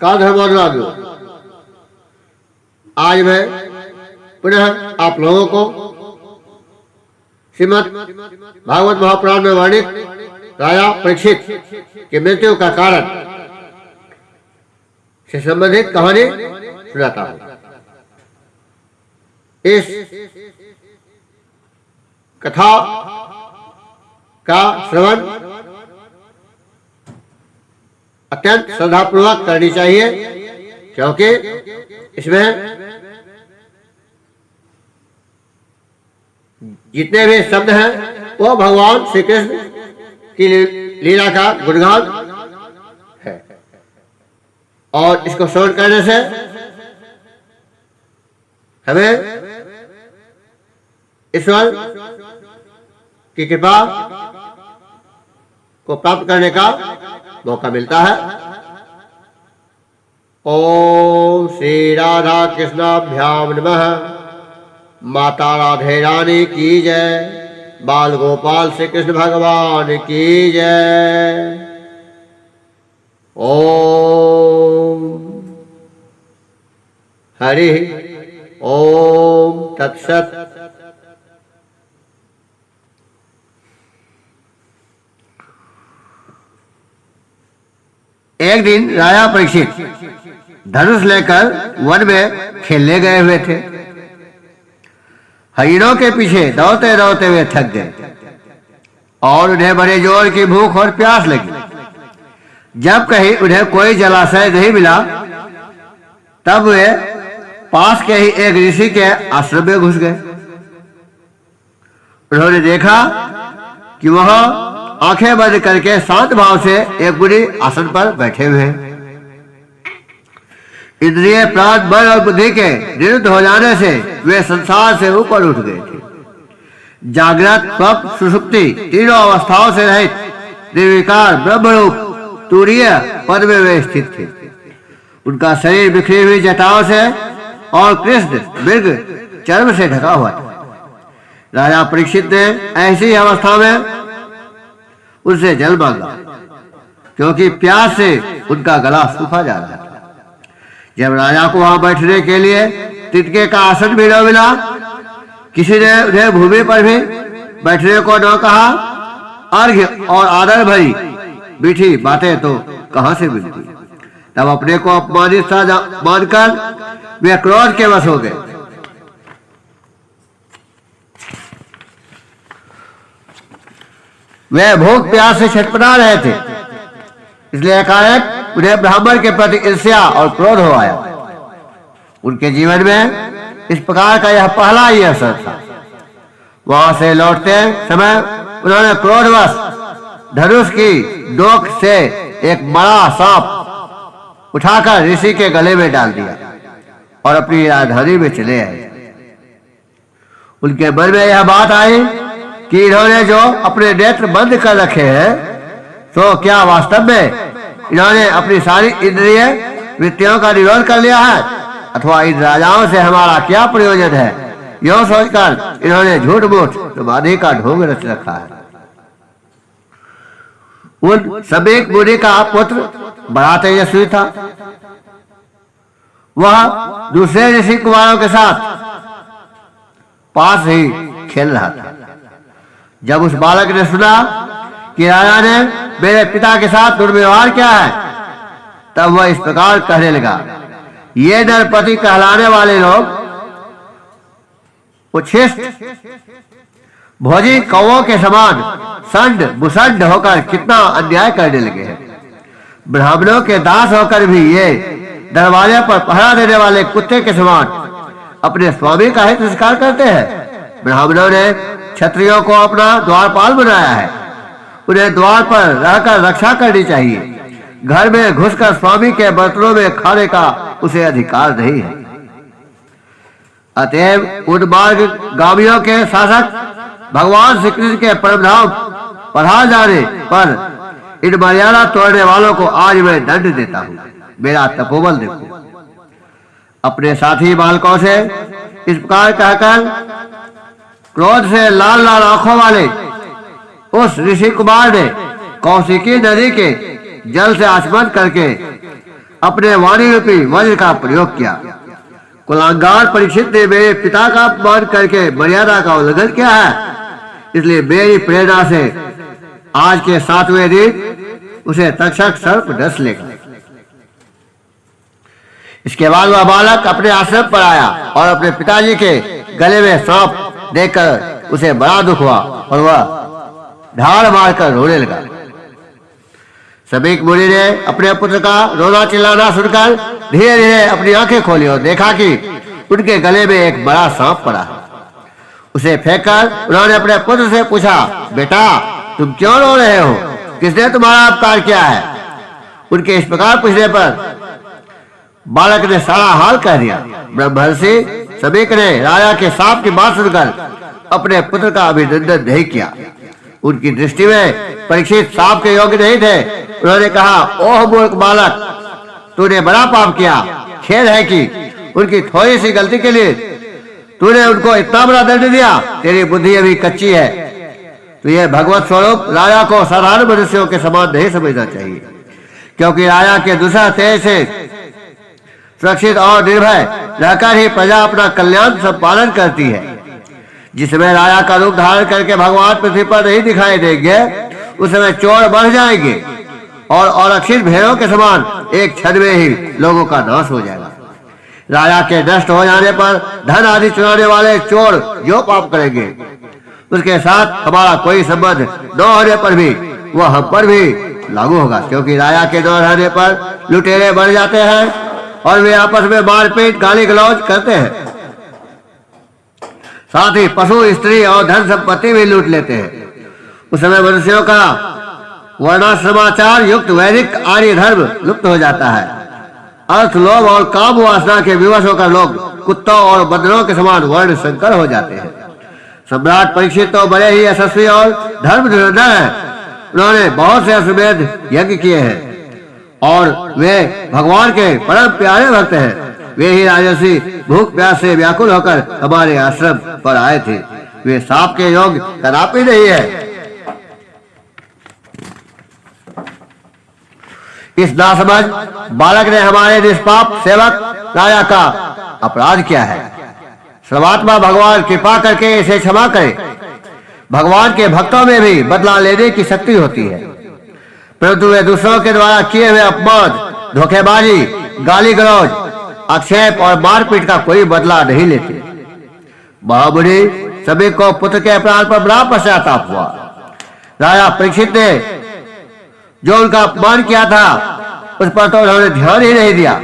नमस्कार धर्मानुरागियों, आज मैं पुनः आप लोगों को श्रीमद् भागवत महापुराण में वर्णित राजा परीक्षित की मृत्यु का कारण से संबंधित कहानी सुनाता हूं। इस कथा का श्रवण अत्यंत श्रद्धापूर्वक करनी चाहिए, क्योंकि इसमें जितने भी शब्द हैं वो भगवान श्री कृष्ण की लीला का गुणगान है, और इसको श्रवण करने से हमें ईश्वर की कृपा को प्राप्त करने का मौका मिलता है। ओम श्री राधा कृष्णाभ्याम नमः। माता राधे रानी की जय। बाल गोपाल श्री कृष्ण भगवान की जय। ओम हरि ओम तत्सत। एक दिन राजा परीक्षित धनुष लेकर वन में खेलने गए हुए थे। हरिणों के पीछे दौड़ते दौड़ते वे थक गए और उन्हें बड़े जोर की भूख और प्यास लगी। जब कहीं उन्हें कोई जलाशय नहीं मिला, तब वे पास के ही एक ऋषि के आश्रम में घुस गए। उन्होंने देखा कि वह आंखें बंद करके शांत भाव से एक बुरी आसन पर बैठे हुए हैं। इंद्रिय प्राण बल और बुद्धि के निरुद्ध हो जाने से वे संसार से ऊपर उठ गए थे। जागृत स्वप्न सुषुप्ति तीनों अवस्थाओं से रहित निर्विकार ब्रह्मरूप तुरीय पद में वे स्थित थे। उनका शरीर बिखरी हुई जटाओं से और कृष्ण मृग चर्म से ढका हुआ था। राजा परीक्षित ने ऐसी अवस्था में उनसे जल मांगा, क्योंकि प्यास से उनका गला सूखा जा रहा था। जब राजा को वहां बैठने के लिए तिनके का आसन भी न मिला, किसी ने उन्हें भूमि पर भी बैठने को न कहा, अर्घ्य और आदर भरी मीठी बातें तो कहां से मिलती। तब अपने को अपमानित सा मानकर वे क्रोध के वश हो गए। वे भूख प्यास से छटपटा रहे थे, इसलिए एकाएक उन्हें ब्राह्मण के प्रति ईर्ष्या और क्रोध हो आया। उनके जीवन में इस प्रकार का यह पहला ही अवसर था। वहां से लौटते समय उन्होंने क्रोधवश धनुष की नोक से एक बड़ा सांप उठाकर ऋषि के गले में डाल दिया और अपनी राजधानी में चले आए। उनके मन में यह बात आई कि इन्होंने जो अपने नेत्र बंद कर रखे हैं, तो क्या वास्तव में इन्होंने अपनी सारी इंद्रिय वृत्तियों का निरोध कर लिया है, अथवा इन राजाओं से हमारा क्या प्रयोजन है, यह सोचकर इन्होंने झूठ मूठ समाधि का ढोंग रच रखा है। उन सबेक मुनि का पुत्र बड़ा तेजस्वी था। वह दूसरे ऋषि कुमारों के साथ पास ही खेल रहा था। जब उस बालक ने सुना कि राजा ने मेरे पिता के साथ दुर्व्यवहार किया है, तब वह इस प्रकार कहने लगा, ये नरपति कहलाने वाले लोग उच्छिष्ट भोजी कौओं के समान संड बुसंड होकर कितना अन्याय करने लगे हैं। ब्राह्मणों के दास होकर भी ये दरवाजे पर पहरा देने वाले कुत्ते के समान अपने स्वामी का ही तिरस्कार करते हैं। ब्राह्मणों ने क्षत्रियों को अपना द्वारपाल बनाया है। उन्हें द्वार पर रहकर रक्षा करनी चाहिए। घर में घुसकर स्वामी के बर्तनों में खाने का उसे अधिकार नहीं है। अतएव उन मार्ग गामियों के शासक भगवान श्री कृष्ण के परमधाम पधार जाने पर इन मर्यादा तोड़ने वालों को आज मैं दंड देता हूँ। मेरा तपोबल देखो। अपने साथी बालकों से इस प्रकार कहकर क्रोध से लाल लाल आंखों वाले उस ऋषि कुमार ने कौशिकी नदी के जल से आचमन करके अपने वाणी रूपी वज्र का प्रयोग किया। कुलांगार परीक्षित ने मेरे पिता का अपमान करके मर्यादा का उल्लंघन किया है, इसलिए मेरी प्रेरणा से आज के 7वें दिन उसे तक्षक सर्प डस लेगा। इसके बाद वह बालक अपने आश्रम पर आया और अपने पिताजी के गले में सांप देखकर उसे बड़ा दुख हुआ और वह ढाल मारकर रोने लगा। सबीक मुनि ने अपने पुत्र का रोना चिल्लाना सुनकर धीरे धीरे अपनी आंखें खोली और देखा कि उनके गले में एक बड़ा सांप पड़ा है। उसे फेंककर उन्होंने अपने पुत्र से पूछा, बेटा तुम क्यों रो रहे हो? किसने तुम्हारा अपकार किया है? उनके इस प्रकार पूछने पर बालक ने सारा हाल कह दिया। ब्रह्मर्षि सबीक ने राजा के सांप की बात सुनकर अपने पुत्र का अभिनंदन नहीं किया। उनकी दृष्टि में परीक्षित सांप के योग्य नहीं थे। उन्होंने कहा, ओह मूर्ख बालक, तूने बड़ा पाप किया। खेद है कि उनकी थोड़ी सी गलती के लिए तूने उनको इतना बड़ा दंड दिया। तेरी बुद्धि अभी कच्ची है। तो यह भगवत स्वरूप राजा को साधारण मनुष्यों के समान नहीं समझना चाहिए, क्योंकि राजा के दूसरा तेज से सुरक्षित और निर्भय रहकर ही प्रजा अपना कल्याण संपादन करती है। जिस समय राजा का रूप धारण करके भगवान पृथ्वी पर नहीं दिखाई देंगे, उस समय चोर बढ़ जाएंगे और अरक्षित भेड़ों के समान एक क्षण में ही लोगों का नाश हो जाएगा। राजा के नष्ट हो जाने पर धन आदि चुराने वाले चोर जो पाप करेंगे, उसके साथ हमारा कोई संबंध न होने पर भी वह हम पर भी लागू होगा, क्योंकि राजा के न रहने पर लुटेरे बढ़ जाते हैं और वे आपस में मारपीट गाली गलौज करते हैं। साथ ही पशु, स्त्री और धन संपत्ति भी लूट लेते हैं। उस समय मनुष्यों का वर्णाश्रमाचार युक्त वैदिक आर्य धर्म लुप्त हो जाता है। अर्थ, लोभ और काम वासना के विवश होकर लोग कुत्तों और बंदरों के समान वर्ण संकर हो जाते हैं। सम्राट परीक्षित तो बड़े ही यशस्वी और धर्म निरंतर हैं। उन्होंने बहुत से अश्वमेध यज्ञ किए हैं और वे भगवान के परम प्यारे भक्त हैं। वे ही राजर्षि भूख प्यास से व्याकुल होकर हमारे आश्रम पर आए थे। वे सांप के योग कदापि नहीं है। इस नासमझ बालक ने हमारे निष्पाप सेवक राजा का अपराध किया है। सर्वात्मा भगवान कृपा करके इसे क्षमा करे। भगवान के भक्तों में भी बदला लेने की शक्ति होती है, परंतु वे दूसरों के द्वारा किए हुए अपमान, धोखेबाजी, गाली गलौज, आक्षेप और मारपीट का कोई बदला नहीं लेते। महामुनि सभी को पुत्र के अपराध पर बड़ा पश्चाताप हुआ। राजा परीक्षित ने जो उनका अपमान किया था उस पर तो उन्होंने ध्यान ही नहीं दिया।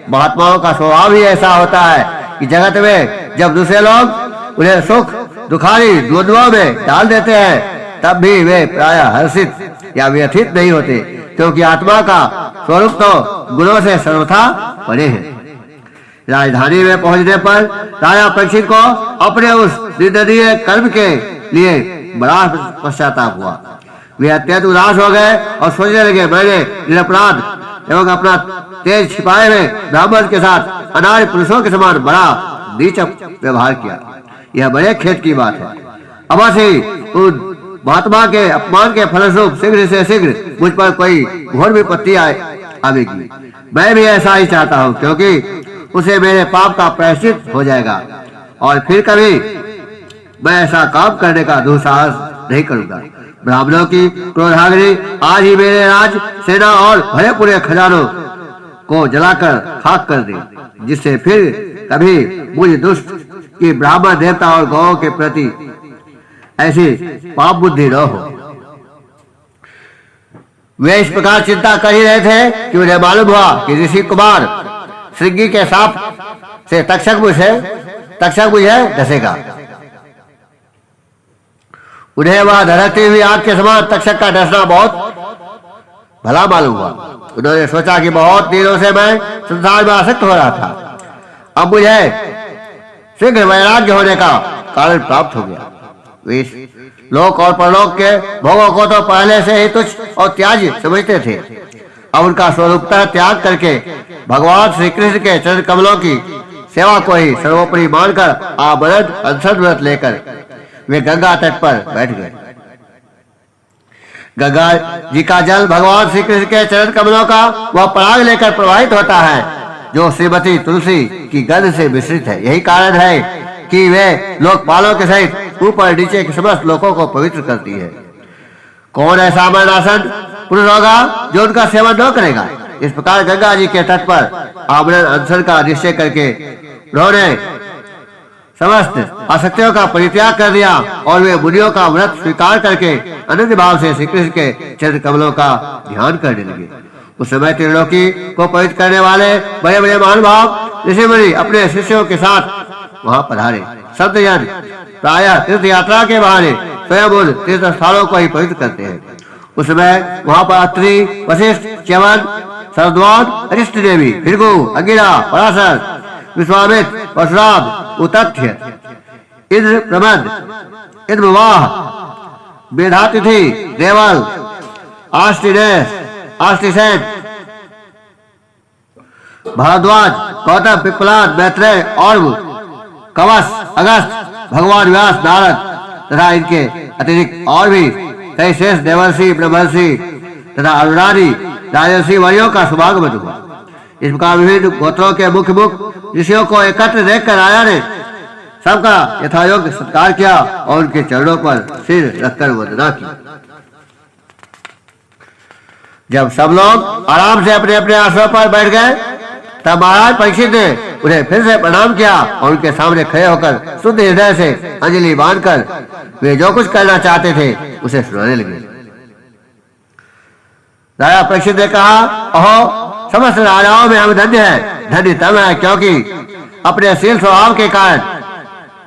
महात्माओं का स्वभाव ही ऐसा होता है कि जगत में जब दूसरे लोग उन्हें सुख दुखारी द्वंद्वों में डाल देते हैं, तब भी वे प्रायः हर्षित या व्यथित नहीं होते, क्योंकि आत्मा का स्वरूप तो गुणों से सर्वथा परे है। राजधानी में पहुंचने पर राजा परीक्षित को अपने उस निंदनीय कर्म के लिए बड़ा पश्चाताप हुआ। वे अत्यंत उदास हो गए और सोचने लगे, मैंने निरपराध एवं अपना तेज छिपाए हुए ब्राह्मण के साथ अनार्य पुरुषों के समान बड़ा नीच व्यवहार किया। यह बड़े खेद की बात है। अवश्य ही उन महात्मा के अपमान के फलस्वरूप शीघ्र से शीघ्र मुझ पर कोई घोर विपत्ति आवेगी। मैं भी ऐसा ही चाहता हूँ, क्योंकि उसे मेरे पाप का प्रायश्चित हो जाएगा और फिर कभी मैं ऐसा काम करने का दुस्साहस नहीं करूंगा। ब्राह्मणों की क्रोधाग्नि आज ही मेरे राज, सेना और भरे पूरे खजानों को जलाकर खाक कर दे, जिससे फिर कभी मुझ दुष्ट की ब्राह्मण देवता और गौों के प्रति ऐसी पाप बुद्धि न हो। वे इस प्रकार चिंता कर ही रहे थे कि उन्हें मालूम हुआ कि ऋषि कुमार श्रृंगी के सांप से तक्षक मुझे डसेगा। उन्हें वह धड़कती हुई आग के समान तक्षक का डसना बहुत भला मालूम हुआ। उन्होंने सोचा कि बहुत दिनों से मैं संसार में आसक्त हो रहा था, अब मुझे शीघ्र वैराग्य होने का कारण प्राप्त हो गया। वे लोक और परलोक के भोगों को तो पहले से ही तुच्छ और त्याज्य समझते थे। अब उनका स्वरूपतः त्याग करके भगवान श्री कृष्ण के चरण कमलों की सेवा को ही सर्वोपरि मानकर आभरण अनशन व्रत लेकर वे गंगा तट पर बैठ गए। गंगा जी का जल भगवान श्री कृष्ण के चरण कमलों का वह पराग लेकर प्रवाहित होता है जो श्रीमती तुलसी की गंध से मिश्रित है। यही कारण है कि वे लोकपालों के सहित ऊपर नीचे के समस्त लोगों को पवित्र करती है। कौन ऐसा मरणासन पुरुष होगा जो उनका सेवन न करेगा। इस प्रकार गंगा जी के तट पर आमरण अनशन का निश्चय करके उन्होंने समस्त आसक्तियों का परित्याग कर दिया और वे मुनियों का व्रत स्वीकार करके अनन्य भाव से श्री कृष्ण के चरण कमलों का ध्यान करने लगे। उस समय त्रिलोकी को पवित्र करने वाले बड़े बड़े महानुभाव ऋषि मुनि अपने शिष्यों के साथ वहां पधारे। संतजन प्रायः तीर्थ यात्रा के बहाने स्वयं उन तीर्थ स्थानों को ही पवित्र करते हैं। उस समय वहां पर अत्रि, वशिष्ठ, च्यवन, सरद्वान, अरिष्ट देवी, भृगु, अंगिरा, पराशर, विश्वामित्र, परशुराम, उतथ्य, इंद्र, प्रमद, इंद्रवाह, मेधातिथि, देवल, आष्टिनेश, आष्टिसेन, भारद्वाज, गौतम, पिप्पलाद, मैत्रेय और कवच, अगस्त, भगवान व्यास, नारद तथा इनके अतिरिक्त और भी कई शेष देवर्षि, ब्रह्मर्षि तथा अरुणादि राजर्षि वर्यों का शुभागमन हुआ। इस प्रकार विभिन्न गोत्रों के मुख्य मुख ऋषियों को एकत्र देखकर राजा ने सबका यथायोग्य सत्कार किया और उनके चरणों पर सिर रखकर वंदना की। जब सब लोग आराम से अपने अपने आसनों पर बैठ गए तब महाराज परीक्षित ने उन्हें फिर से प्रणाम किया और उनके सामने खड़े होकर शुद्ध हृदय से अंजलि बांधकर वे जो कुछ करना चाहते थे उसे सुनाने लगे। राजा परीक्षित ने कहा, अहो समस्त राजाओं में हम धन्य हैं। धन्य तब है क्योंकि अपने शील स्वभाव के कारण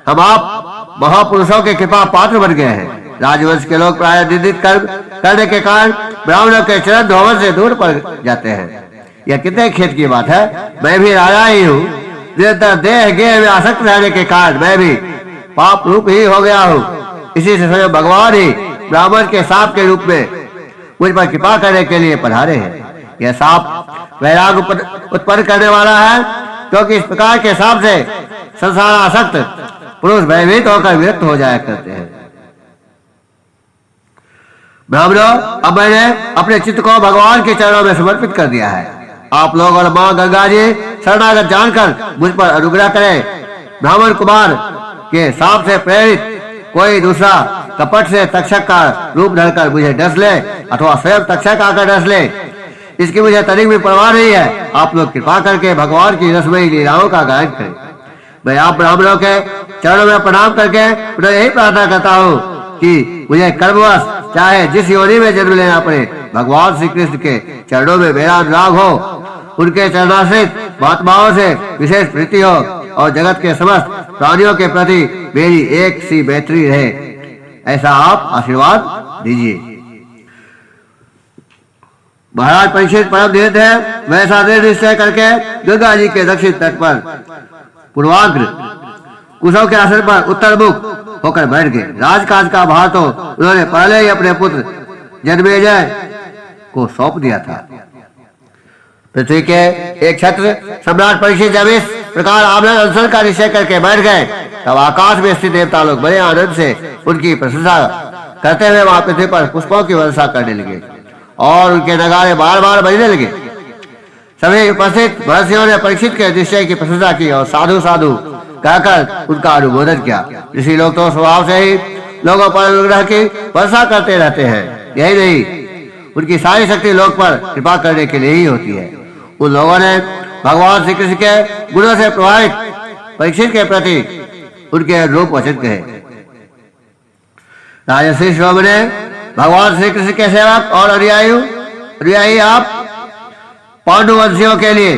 हम आप महापुरुषों के कृपा पात्र बन गए हैं। राजवंश के लोग प्राय निंदित कर्म करने के कारण ब्राह्मणों के चरण धोवन से दूर पड़ जाते हैं। यह कितने खेत की बात है। मैं भी राजा ही हूँ। निरंतर देह गेह में आसक्त रहने के कारण मैं भी पाप रूप ही हो गया हूँ। इसी से स्वयं भगवान ही ब्राह्मण के सांप के रूप में मुझ पर कृपा करने के लिए पधारे हैं। यह सांप वैराग उत्पन्न करने वाला है क्योंकि इस प्रकार के सांप से संसार आसक्त पुरुष भयभीत होकर विरक्त हो जाया करते हैं। ब्राह्मणों, अब मैंने अपने चित्त को भगवान के चरणों में समर्पित कर दिया है। आप लोग और माँ गंगा जी शरणागत जानकर मुझ पर अनुग्रह करें। ब्राह्मण कुमार के सांप से प्रेरित कोई दूसरा कपट से तक्षक का रूप धरकर मुझे डस ले अथवा स्वयं तक्षक आकर डस ले, इसकी मुझे तनिक भी परवाह नहीं है। आप लोग कृपा करके भगवान की रसमयी लीलाओं का गायन करें। मैं आप ब्राह्मणों के चरणों में प्रणाम करके उन्हें यही प्रार्थना करता हूँ कि मुझे कर्मवश चाहे जिस योनि में जन्म लेना पड़े, भगवान श्री कृष्ण के चरणों में मेरा अनुराग हो, उनके चरणाश्रित महात्माओं से विशेष प्रीति हो और जगत के समस्त प्राणियों के प्रति मेरी एक सी मैत्री रहे। ऐसा आप आशीर्वाद दीजिए। महाराज परीक्षित परम धीरज है। वैसा दृढ़ निश्चय करके गंगा जी के दक्षिण तट पर पूर्वाग्र कुशों के आसन पर उत्तर मुख होकर बैठ गए। राजकाज का भार तो उन्होंने पहले ही अपने पुत्र जन्मेजय को सौंप दिया था। पृथ्वी के एक छत्र सम्राट परीक्षित जब इस प्रकार आमरण अनशन का निश्चय करके बैठ गए तब आकाश में स्थित देवता लोग बड़े आनंद से उनकी प्रशंसा करते हुए वहां पृथ्वी पर पुष्पों की वर्षा करने लगे और उनके नगारे बार बार बजने लगे। सभी उपस्थित महर्षियों ने परीक्षित के निश्चय की प्रशंसा की और साधु साधु कहकर उनका अनुमोदन किया। ऋषि लोग तो स्वभाव से ही लोगों पर अनुग्रह की वर्षा करते रहते हैं। यही नहीं, उनकी सारी शक्ति लोग पर कृपा करने के लिए ही होती है। उन लोगों ने भगवान श्री कृष्ण के गुणों से प्रभावित परीक्षित के प्रति उनके रूप वचन कहे। राजर्षि श्रोभ ने भगवान श्री कृष्ण के सेवक और अनुयायी आप पांडुवंशियों के लिए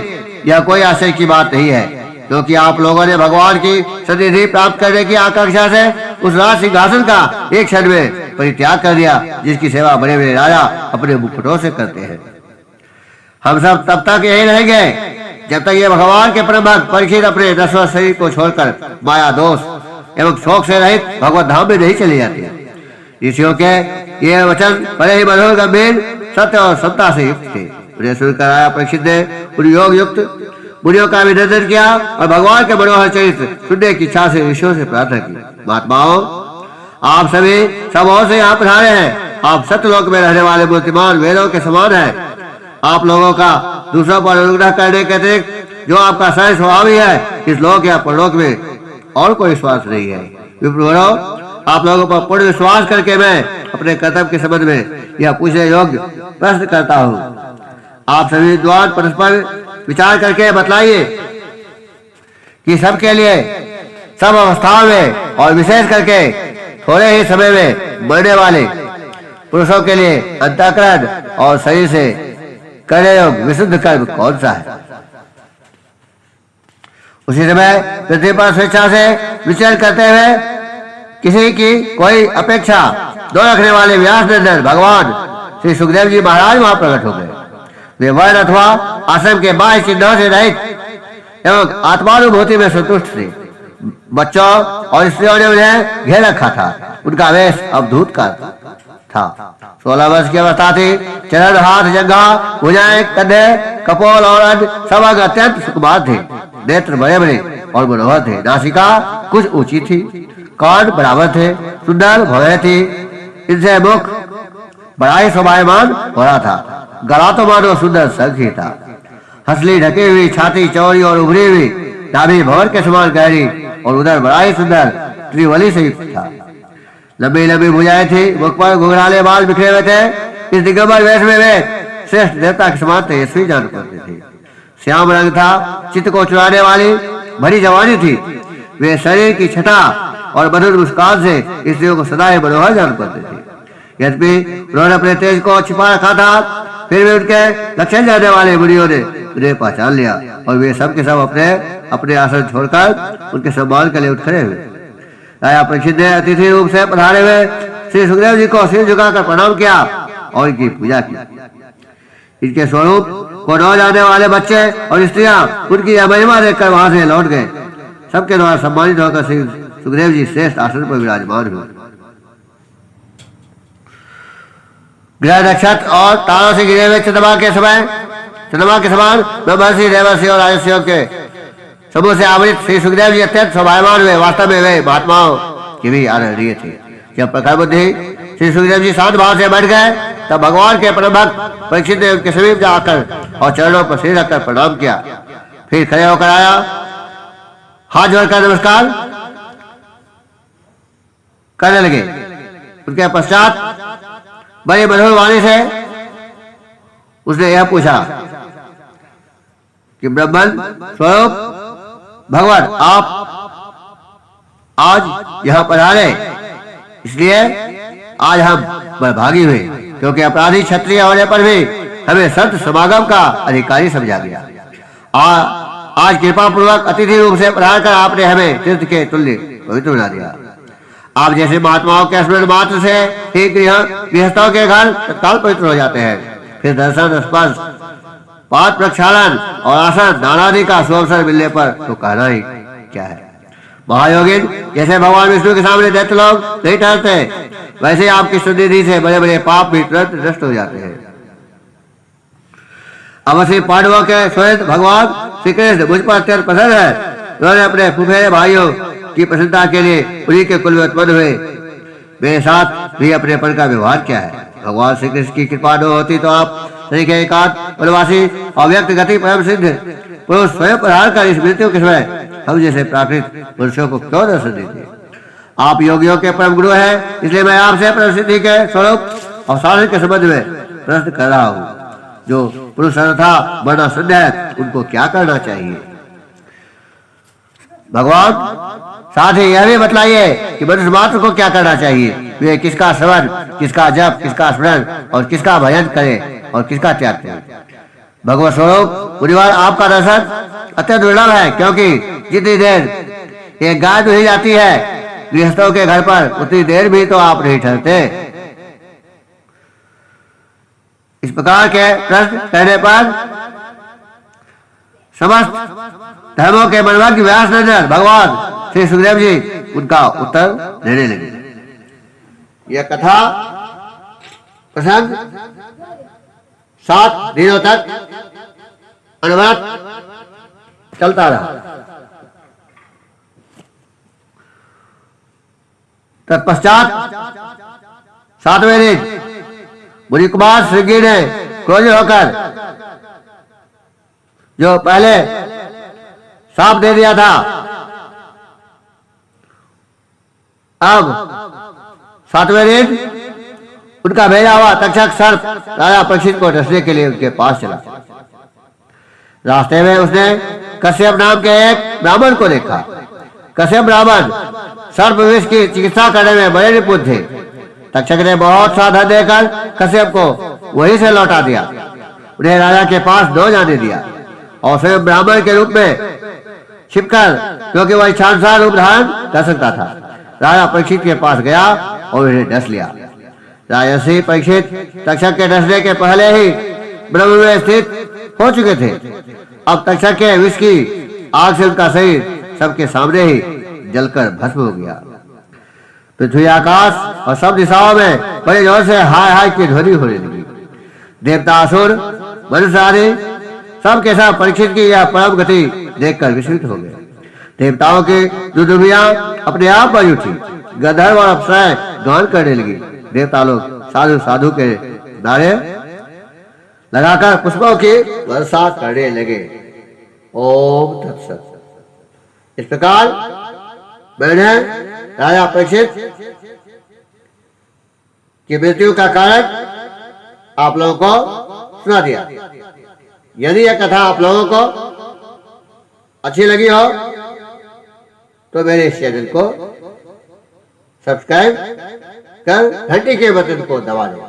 यह कोई आश्चर्य की बात नहीं है, क्योंकि आप लोगों ने भगवान की सन्निधि प्राप्त करने की आकांक्षा से उस राज सिंहासन का एक क्षण में परित्याग कर दिया जिसकी सेवा बड़े बड़े राजा अपने मुकुटों से करते हैं। हम सब तब तक यही रहेंगे जब तक ये भगवान के परम भक्त परीक्षित अपने नश्वर शरीर को छोड़कर माया दोष एवं शोक से रहित भगवत धाम में नहीं चले जाते। ऋषियों के ये वचन बड़े ही मधुर, गंभीर, सत्य और समता से युक्त थे। उन्हें सुनकर आया परीक्षित ने उन योग युक्त मुनियों का अभिनंदन किया और भगवान के मनोहर चरित्र सुनने की इच्छा से ऋषियों से प्रार्थना की। महात्माओं, आप सभी सब ओर से यहाँ पधारे हैं। आप सत्यलोक में रहने वाले मूर्तिमान वेदों के समान हैं। आप लोगों का दूसरों पर अनुग्रह करने के अतिरिक्त जो आपका सहज स्वभाव ही है, इस लोक या परलोक में और कोई विश्वास नहीं है। विप्रो, आप लोगों पर पूर्ण विश्वास करके मैं अपने कर्तव्य के संबंध में यह पूछने योग्य प्रश्न करता हूँ। आप सभी विद्वान परस्पर विचार करके बतलाइए कि सबके लिए, सब अवस्थाओं में और विशेष करके थोड़े ही समय में मरने वाले पुरुषों के लिए अंतःकरण और शरीर से करने योग्य विशुद्ध कर्म कौन सा है। उसी समय पृथ्वी पर स्वेच्छा से विचरण करते हुए किसी की कोई अपेक्षा न रखने वाले व्यास नंदन भगवान श्री सुखदेव जी महाराज वहां प्रकट हो गए। वे वर्ण अथवा आश्रम के बाह्य चिन्हों से रहित एवं आत्मानुभूति में संतुष्ट थे। बच्चों और स्त्रियों ने उन्हें घेर रखा था। उनका वेश अवधूत का था। 16 वर्ष की अवस्था थी। चरण, हाथ, जंघा, भुजाएं, कंधे, कपोल और अंग सब अंग अत्यंत सुकुमार थे। नेत्र बड़े बड़े और मनोहर थे। नासिका कुछ ऊंची थी। कान बराबर थे। सुंदर भौहें थी। इनसे मुख बड़ा ही शोभायमान हो रहा था। गला तो मानो सुंदर शंख ही था। हंसली ढकी हुई छाती चौड़ी और उभरी हुई, नाभि भंवर के समान गहरी और उधर बड़ा ही सुंदर त्रिवली से युक्त था। लंबी लंबी भुजाएं थी। मुख पर घुंघराले बाल बिखरे हुए थे। इस दिगंबर वेश में वे श्रेष्ठ देवता के समान तेजस्वी जान पड़ते थे। श्याम रंग था। चित्त को चुराने वाली भरी जवानी थी। वे शरीर की छटा और मधुर मुस्कान से स्त्रियों को सदा ही मनोहर जान पड़ते थे। यद्यपि उन्होंने अपने तेज को छिपा रखा था, फिर भी उनके लक्षण जाने वाले मुनियों ने उन्हें पहचान लिया और वे सब के सब अपने अपने आसन छोड़कर उनके सम्मान के लिए उठ खड़े हुए। राजा परीक्षित ने अतिथि रूप से पधारे हुए श्री सुखदेव जी को सिर झुकाकर प्रणाम किया और इनकी पूजा की। इनके स्वरूप को न जाने वाले बच्चे और स्त्रियां उनकी यह महिमा देखकर वहां से लौट गए। सबके द्वारा सम्मानित होकर श्री सुखदेव जी श्रेष्ठ आसन पर विराजमान हुए। ग्रह नक्षत्र और तारों से गिरे हुए चंद्रमा के समान ब्रह्मर्षि, देवर्षि और राजर्षियों के समूह से आवृत श्री सुखदेव जी अत्यंत शोभायमान हुए। वास्तव में वे महात्माओं की भी आदरणीय थे। जब प्रखर बुद्धि श्री सुखदेव जी शांत भाव से बैठ गए, तब भगवान के परम भक्त परीक्षित ने उनके समीप जाकर और चरणों पर सिर रखकर प्रणाम किया। फिर खड़े होकर आया, हाथ जोड़कर नमस्कार करने लगे। उनके पश्चात बड़ी मधुर वाणी से उसने यह पूछा कि ब्रह्मन स्वरूप भगवान, आप आज यहां पधारे, इसलिए आज हम बड़भागी हुए, क्योंकि अपराधी क्षत्रिय होने पर भी हमें संत समागम का अधिकारी समझा गया। आज कृपा पूर्वक अतिथि रूप से पधार कर आपने हमें तीर्थ के तुल्य पवित्र बना दिया। आप जैसे महात्माओं के स्मरण मात्र से ही गृहस्थों के घर तत्काल पवित्र हो जाते हैं। फिर दर्शन, स्पर्श, पाद प्रक्षालन और आसन नानादि का सुअवसर मिलने पर तो कहना ही क्या है। महायोगिन, जैसे भगवान विष्णु के सामने दैत्य लोग नहीं ठहरते, वैसे आपकी सुनिधि से बड़े बड़े पाप भी तुरंत नष्ट हो जाते हैं। अवश्य पांडवों के स्वयं भगवान श्री कृष्ण मुझ पर अत्यंत प्रसन्न है। उन्होंने अपने फुफेरे भाइयों की प्रसन्नता के लिए उन्हीं के कुल में उत्पन्न हुए मेरे साथ भी अपने पन का व्यवहार किया है। भगवान श्री कृष्ण की कृपा न होती तो आप सही के एकांत वनवासी अव्यक्त गति परम सिद्ध पुरुष स्वयं पधार कर इस मृत्यु के समय हम जैसे प्राकृत पुरुषों को क्यों दर्शन देते। आप योगियों के परम गुरु हैं, इसलिए मैं आपसे परम सिद्धि के स्वरूप और साधन के संबंध में प्रश्न कर रहा हूँ। जो पुरुष सर्वथा मरना सिद्ध है, उनको क्या करना चाहिए। भगवान, साथ ही यह भी बतलाइए कि मनुष्य मात्र को क्या करना चाहिए। वे किसका श्रवण, किसका जप, किसका स्मरण और किसका भजन करें और किसका त्याग करें। भगवत स्वरूप परिवार आपका दर्शन अत्यंत दुर्लभ है, क्योंकि जितनी देर एक गाय दुही जाती है गृहस्थों के घर पर, उतनी देर भी तो आप नहीं ठहरते। इस प्रकार के प्रश्न कहने पर समस्त धर्मों के मनवज्ञ व्यास नंदन भगवान श्री सुखदेव जी उनका उत्तर देने लगे। यह कथा प्रसंग 7 दिनों तक अनवरत चलता रहा। तत्पश्चात 7वें दिन मुनि कुमार श्रृंगी ने क्रोधित होकर जो पहले साप दे दिया था, अब 7वें दिन उनका भेजा हुआ तक्षक सर्प राजा परीक्षित को डसने के लिए उनके पास चला। रास्ते में उसने कश्यप नाम के एक ब्राह्मण को देखा। कश्यप ब्राह्मण सर्प विष की चिकित्सा करने में बड़े निपुण थे। तक्षक ने बहुत सा धन देकर कश्यप को वहीं से लौटा दिया। उन्हें राजा के पास न जाने दिया और स्वयं ब्राह्मण के रूप में छिपकर, क्योंकि वह इच्छानुसार रूप धारण कर सकता था, राजा परीक्षित के पास गया और उन्हें डस लिया। राजर्षि परीक्षित तक्षक के डसने के पहले ही ब्रह्म में स्थित हो चुके थे। अब तक्षक के विष की आग से उनका शरीर सबके सामने ही जलकर भस्म हो गया। पृथ्वी, आकाश और सब दिशाओं में बड़े जोर से हाय हाय की ध्वनि होने लगी। देवता, असुर, मनुष्य आदि सब के सब परीक्षित की यह परम गति देखकर विस्मित हो गए। देवताओं की दुदुभियां अपने आप बज उठी। गंधर्व और अप्सराएं गान करने लगी। देवता लोग साधु साधु के नारे लगाकर पुष्पों की वर्षा करने लगे। ओम तत्सत। इस प्रकार मैंने राजा परीक्षित की मृत्यु का कारण आप लोगों को सुना दिया। यदि यह कथा आप लोगों को अच्छी लगी हो तो मेरे इस चैनल को सब्सक्राइब कर घंटी के बटन को दबा दें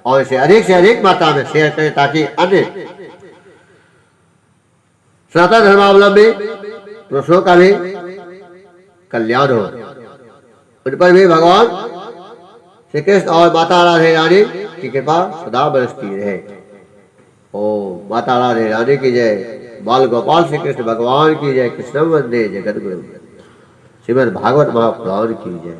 और इसे अधिक से अधिक मात्रा में शेयर करें ताकि अन्य सनातन धर्मावलंबी पुरुषों का भी कल्याण हो। उन पर भी भगवान श्री कृष्ण और माता राधे रानी की कृपा सदा बरसती रहे। ओम माता राधे रानी की जय। बाल गोपाल श्री कृष्ण भगवान की जय। कृष्ण वंदे जगत गुरु। श्रीमद् भागवत महापुराण की जय।